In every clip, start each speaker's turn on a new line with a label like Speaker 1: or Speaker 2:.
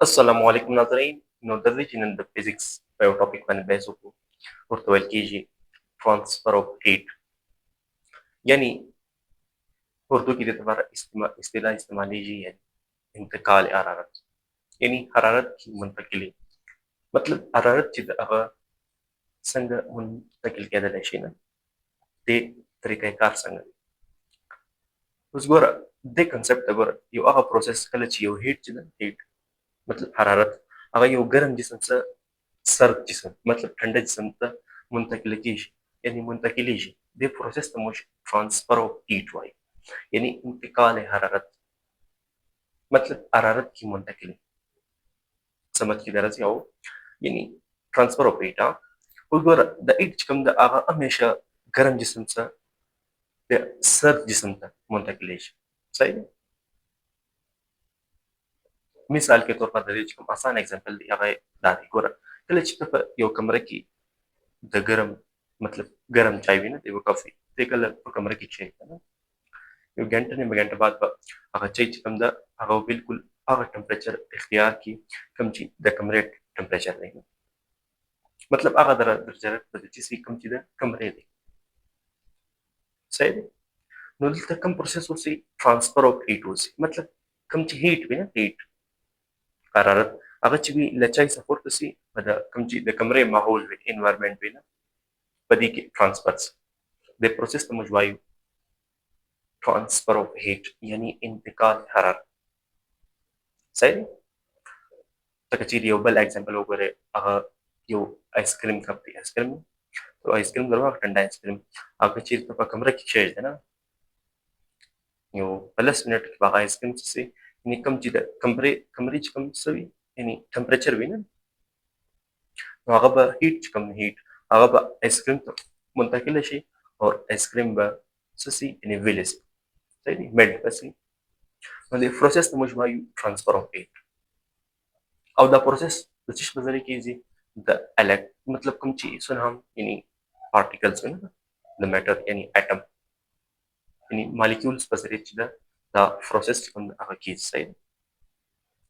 Speaker 1: السلام عليكم ناظرين ندرج نن د فزیکس په یو ټاپک باندې بحث وکړو ورته ویل کېږي ترانسفر اف هیټ یعنی اردو کې د لپاره اصطلاح استعمالیږي یعنی انتقال حرارت یعنی حرارت کی منتقلی مطلب حرارت چې هغه څنګه منتقل کېدلی شي نه د طریقې کار څنګه دی اوس ګوره دې کنسپټ ته ګوره یو هغه پروسس کله چې یو هیټ چې ده هیټ مطلب حرارت هغه یو ګرم جسم څخه سرد جسم مطلب ټنډه جسم ته منتقل کېږي یعنی منتقلیږي دې پروسس ته موږ ترانسفر اف هیټ وایو یعنی انتقال حرارت مطلب حرارت کی منتقلی سمجھ کې درځي او یعنی ترانسفر اف هیټ وګوره د هیټ چې کوم د هغه همیشه ګرم جسم څخه د سرد جسم ته منتقلیږي صحیح دی مثال के तौर पर د دې کوم آسان एग्जांपल دی هغه دا دی ګوره کله چې ته په یو کمره کې د ګرم مطلب ګرم چای وینې د یو کافي ته کله په کمره کې چای کنه یو غنټه نه غنټه بعد هغه چای چې کوم دا هغه بالکل هغه ټمپریچر اختیار کی کم چې د کمرې ټمپریچر دی مطلب هغه درجه په چې کم چې د کمرې دی صحیح دی نو دلته کوم پروسس وسی ترانسفر اف هیټ وسی مطلب کم چې هیټ وینې هیټ حرارت هغه چې وي له چای څخه پورته سي په د کوم چې د کمرې ماحول وي انوایرمنټ وي نه په دې کې ترانسفر سي د پروسس ته موږ وایو ترانسفر اف هیټ یعنی انتقال حرارت صحیح دی لکه چې یو بل اگزامپل وګورئ هغه یو آیس کریم کپ دی آیس کریم آیس کریم درواغ ټنډه آیس کریم هغه چې په کمره کې کېږدي نه یو په لس منټ کې به هغه آیس کریم څه سي یعنی کم چې د کمرې چې کوم څه وي یعنی ټمپریچر وي نه نو هغه به هیټ چې کوم هیټ هغه به آیس کریم ته منتقل شي او آیس کریم به څه سي یعنی ویلې سي صحیح دی میلټ به سي نو د پروسس ته موږ وایو ترانسفر اف هیټ او دا پروسس د څه په ذریعه کېږي د مطلب کوم چې څونه هم یعنی پارټیکلز وي نه د میټر یعنی اټم یعنی مالیکولز په ذریعه چې دا پروسس چې کوم هغه کېږي صحیح دی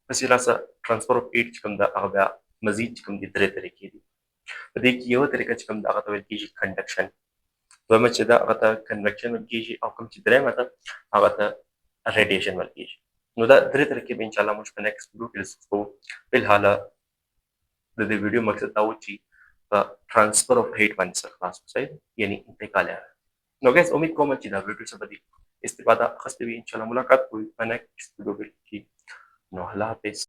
Speaker 1: پس یې راسه ترانسفر اف هیټ چې کوم دا هغه بیا مزید چې کوم دي درې طریقې دي په دې کې یو طریقه چې کوم دا هغه ته ویل کېږي کنډکشن دویمه چې دا هغه ته کنویکشن ویل کېږي او کوم چې دریمه ده هغه ته ریډیشن ویل کېږي نو دا درې طریقې به انشاءالله موږ په نیکسټ ویډیو کې ډسکس کوو فلحال د دې ویډیو مقصد دا و چې په ترانسفر اف هیټ باندې سره خلاص صحیح یعنی انتقال حرارت نو ګایز امید کوم چې دا ویډیو څخه به استفاده اخیستې وي انشاءالله ملاقات کوو په نیکسټ ویډیو کې نو الله حافظ